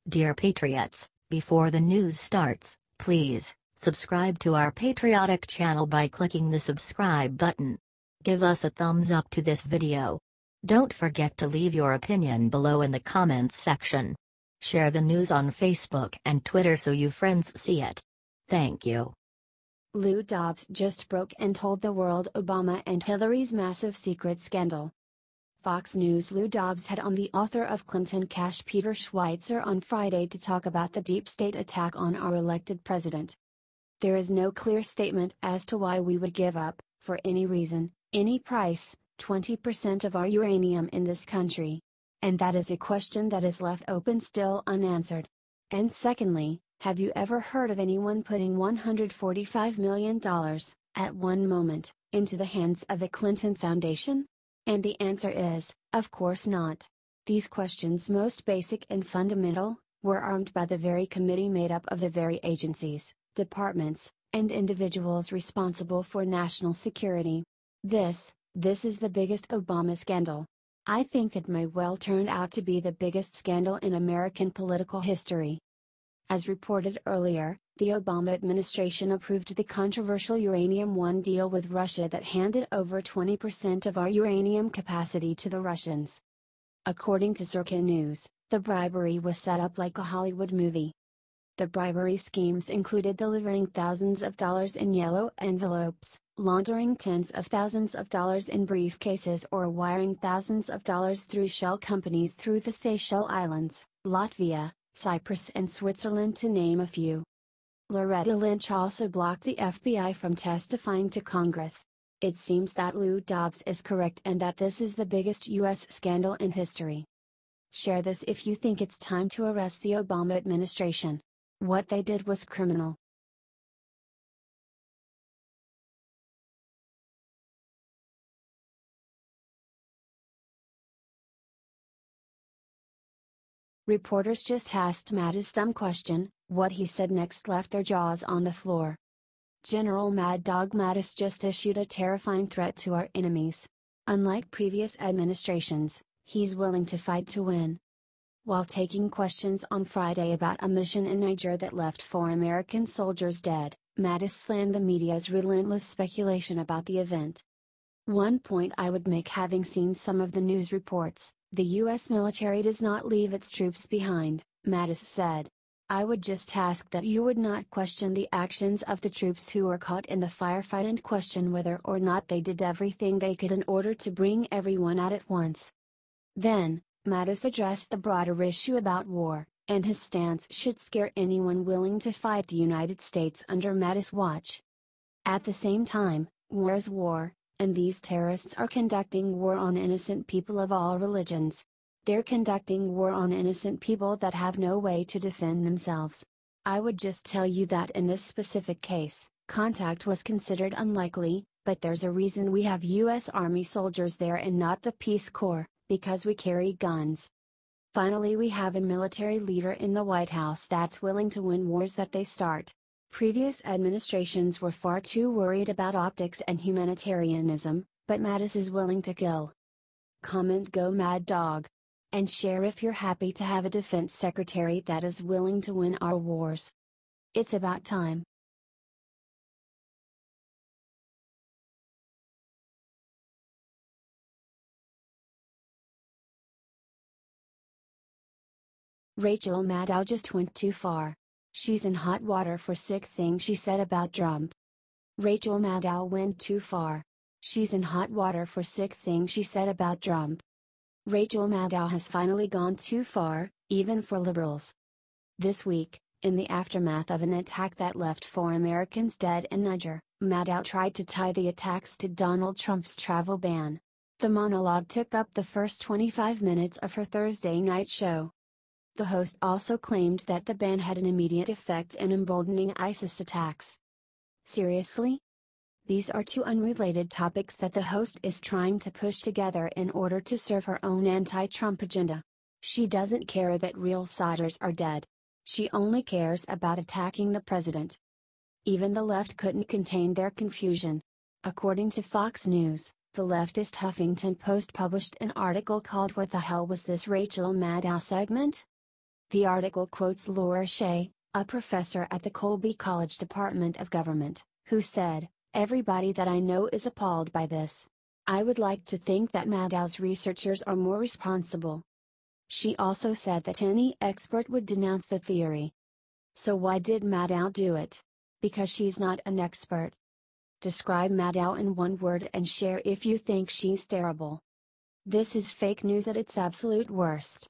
Dear Patriots, before the news starts, please subscribe to our patriotic channel by clicking the subscribe button. Give us a thumbs up to this video. Don't forget to leave your opinion below in the comments section. Share the news on Facebook and Twitter so your friends see it. Thank you. Lou Dobbs just broke and told the world Obama and Hillary's massive secret scandal. Fox News' Lou Dobbs had on the author of Clinton Cash Peter Schweizer on Friday to talk about the deep state attack on our elected president. There is no clear statement as to why we would give up, for any reason, any price, 20% of our uranium in this country. And that is a question that is left open still unanswered. And secondly, have you ever heard of anyone putting $145 million, at one moment, into the hands of the Clinton Foundation? And the answer is, of course not. These questions, most basic and fundamental, were armed by the very committee made up of the very agencies, departments, and individuals responsible for national security. This is the biggest Obama scandal. I think it may well turn out to be the biggest scandal in American political history. As reported earlier, the Obama administration approved the controversial Uranium One deal with Russia that handed over 20% of our uranium capacity to the Russians. According to Circa News, the bribery was set up like a Hollywood movie. The bribery schemes included delivering thousands of dollars in yellow envelopes, laundering tens of thousands of dollars in briefcases, or wiring thousands of dollars through shell companies through the Seychelles Islands, Latvia, Cyprus and Switzerland, to name a few. Loretta Lynch also blocked the FBI from testifying to Congress. It seems that Lou Dobbs is correct and that this is the biggest U.S. scandal in history. Share this if you think it's time to arrest the Obama administration. What they did was criminal. Reporters just asked Mattis dumb question, what he said next left their jaws on the floor. General Mad Dog Mattis just issued a terrifying threat to our enemies. Unlike previous administrations, he's willing to fight to win. While taking questions on Friday about a mission in Niger that left 4 American soldiers dead, Mattis slammed the media's relentless speculation about the event. One point I would make, having seen some of the news reports, the U.S. military does not leave its troops behind, Mattis said. I would just ask that you would not question the actions of the troops who were caught in the firefight and question whether or not they did everything they could in order to bring everyone out at once. Then, Mattis addressed the broader issue about war, and his stance should scare anyone willing to fight the United States under Mattis' watch. At the same time, war is war, and these terrorists are conducting war on innocent people of all religions. They're conducting war on innocent people that have no way to defend themselves. I would just tell you that in this specific case, contact was considered unlikely, but there's a reason we have U.S. Army soldiers there and not the Peace Corps, because we carry guns. Finally, we have a military leader in the White House that's willing to win wars that they start. Previous administrations were far too worried about optics and humanitarianism, but Mattis is willing to kill. Comment Go Mad Dog. And share if you're happy to have a defense secretary that is willing to win our wars. It's about time. Rachel Maddow just went too far. She's in hot water for sick thing she said about Trump. Rachel Maddow went too far. She's in hot water for sick thing she said about Trump. Rachel Maddow has finally gone too far, even for liberals. This week, in the aftermath of an attack that left 4 Americans dead in Niger, Maddow tried to tie the attacks to Donald Trump's travel ban. The monologue took up the first 25 minutes of her Thursday night show. The host also claimed that the ban had an immediate effect in emboldening ISIS attacks. Seriously? These are two unrelated topics that the host is trying to push together in order to serve her own anti-Trump agenda. She doesn't care that real soldiers are dead. She only cares about attacking the president. Even the left couldn't contain their confusion. According to Fox News, the leftist Huffington Post published an article called "What the Hell Was This Rachel Maddow Segment?" The article quotes Laura Shea, a professor at the Colby College Department of Government, who said, "Everybody that I know is appalled by this. I would like to think that Madow's researchers are more responsible." She also said that any expert would denounce the theory. So why did Madow do it? Because she's not an expert. Describe Madow in one word and share if you think she's terrible. This is fake news at its absolute worst.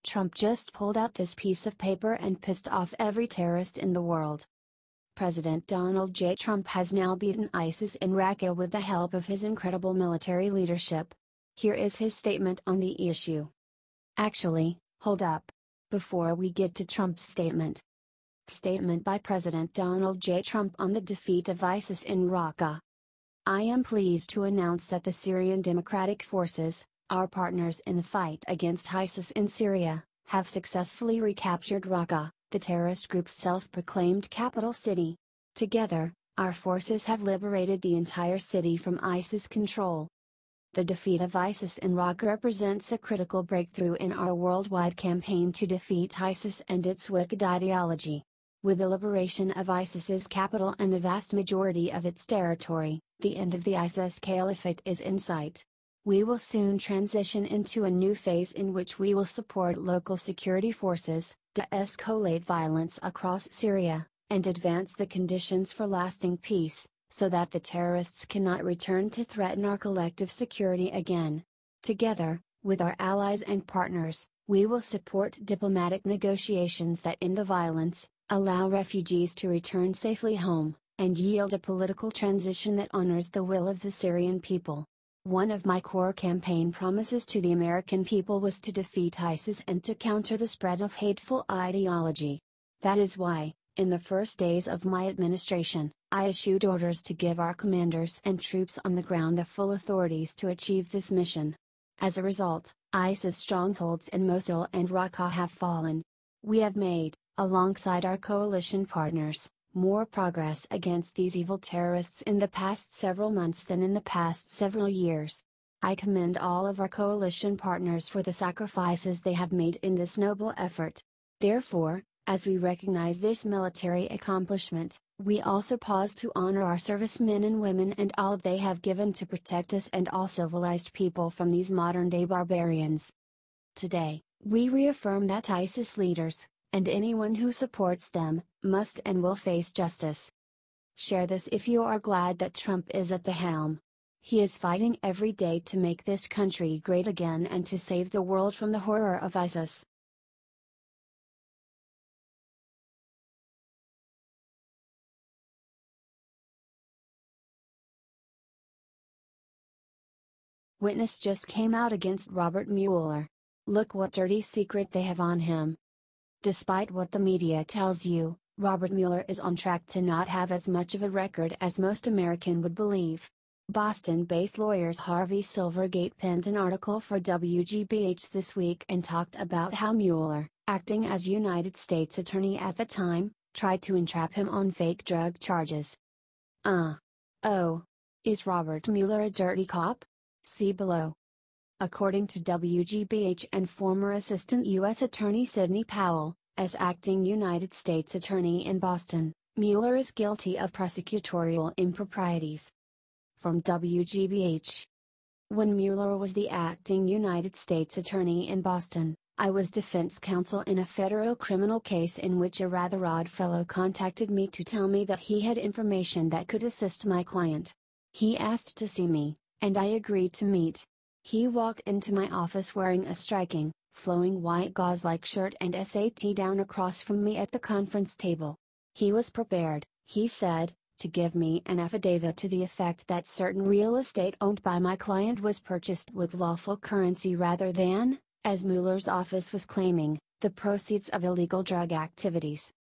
Trump just pulled out this piece of paper and pissed off every terrorist in the world. President Donald J. Trump has now beaten ISIS in Raqqa with the help of his incredible military leadership. Here is his statement on the issue. Actually, hold up. Before we get to Trump's statement. Statement by President Donald J. Trump on the defeat of ISIS in Raqqa. I am pleased to announce that the Syrian Democratic Forces, our partners in the fight against ISIS in Syria, have successfully recaptured Raqqa, the terrorist group's self-proclaimed capital city. Together, our forces have liberated the entire city from ISIS control. The defeat of ISIS in Raqqa represents a critical breakthrough in our worldwide campaign to defeat ISIS and its wicked ideology. With the liberation of ISIS's capital and the vast majority of its territory, the end of the ISIS caliphate is in sight. We will soon transition into a new phase in which we will support local security forces, de-escalate violence across Syria, and advance the conditions for lasting peace, so that the terrorists cannot return to threaten our collective security again. Together, with our allies and partners, we will support diplomatic negotiations that end the violence, allow refugees to return safely home, and yield a political transition that honors the will of the Syrian people. One of my core campaign promises to the American people was to defeat ISIS and to counter the spread of hateful ideology. That is why, in the first days of my administration, I issued orders to give our commanders and troops on the ground the full authorities to achieve this mission. As a result, ISIS strongholds in Mosul and Raqqa have fallen. We have made, alongside our coalition partners, more progress against these evil terrorists in the past several months than in the past several years. I commend all of our coalition partners for the sacrifices they have made in this noble effort. Therefore, as we recognize this military accomplishment, we also pause to honor our servicemen and women and all they have given to protect us and all civilized people from these modern-day barbarians. Today, we reaffirm that ISIS leaders, and anyone who supports them, must and will face justice. Share this if you are glad that Trump is at the helm. He is fighting every day to make this country great again and to save the world from the horror of ISIS. Witness just came out against Robert Mueller. Look what dirty secret they have on him. Despite what the media tells you, Robert Mueller is on track to not have as much of a record as most Americans would believe. Boston-based lawyers Harvey Silvergate penned an article for WGBH this week and talked about how Mueller, acting as United States Attorney at the time, tried to entrap him on fake drug charges. Oh. Is Robert Mueller a dirty cop? See below. According to WGBH and former Assistant U.S. Attorney Sidney Powell, as acting United States Attorney in Boston, Mueller is guilty of prosecutorial improprieties. From WGBH. When Mueller was the acting United States Attorney in Boston, I was defense counsel in a federal criminal case in which a rather odd fellow contacted me to tell me that he had information that could assist my client. He asked to see me, and I agreed to meet. He walked into my office wearing a striking, flowing white gauze-like shirt and SAT down across from me at the conference table. He was prepared, he said, to give me an affidavit to the effect that certain real estate owned by my client was purchased with lawful currency rather than, as Mueller's office was claiming, the proceeds of illegal drug activities.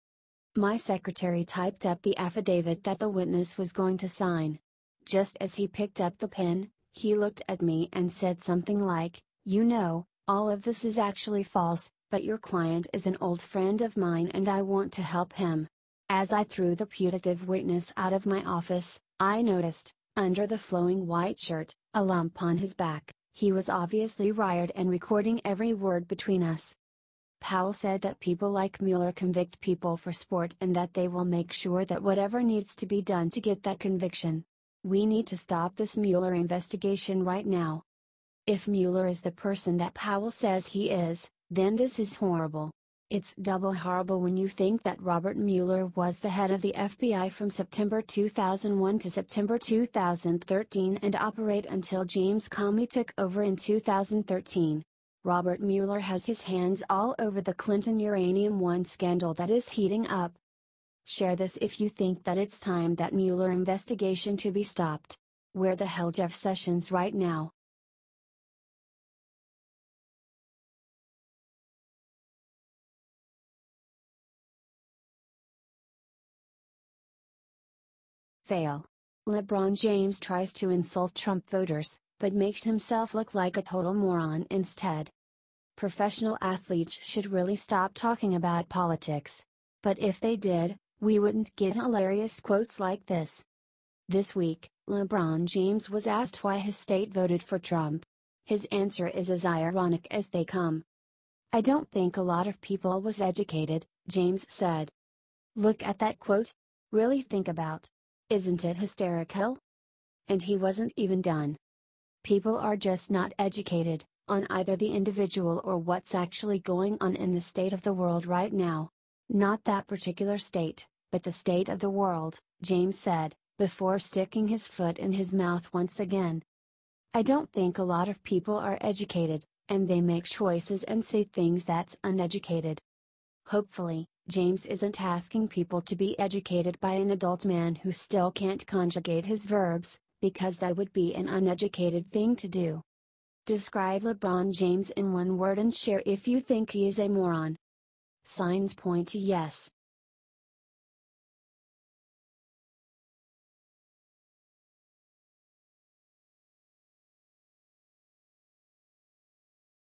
My secretary typed up the affidavit that the witness was going to sign. Just as he picked up the pen, he looked at me and said something like, "You know, all of this is actually false, but your client is an old friend of mine and I want to help him." As I threw the putative witness out of my office, I noticed, under the flowing white shirt, a lump on his back. He was obviously wired and recording every word between us. Powell said that people like Mueller convict people for sport and that they will make sure that whatever needs to be done to get that conviction. We need to stop this Mueller investigation right now. If Mueller is the person that Powell says he is, then this is horrible. It's double horrible when you think that Robert Mueller was the head of the FBI from September 2001 to September 2013 and operate until James Comey took over in 2013. Robert Mueller has his hands all over the Clinton Uranium One scandal that is heating up. Share this if you think that it's time that Mueller investigation to be stopped. Where the hell Jeff Sessions right now? Fail. LeBron James tries to insult Trump voters, but makes himself look like a total moron instead. Professional athletes should really stop talking about politics. But if they did, we wouldn't get hilarious quotes like this. This week, LeBron James was asked why his state voted for Trump. His answer is as ironic as they come. "I don't think a lot of people was educated," James said. Look at that quote. Really think about. Isn't it hysterical? And he wasn't even done. People are just not educated, on either the individual or what's actually going on in the state of the world right now. Not that particular state, but the state of the world, James said, before sticking his foot in his mouth once again. I don't think a lot of people are educated, and they make choices and say things that's uneducated. Hopefully, James isn't asking people to be educated by an adult man who still can't conjugate his verbs, because that would be an uneducated thing to do. Describe LeBron James in one word and share if you think he is a moron. Signs point to yes.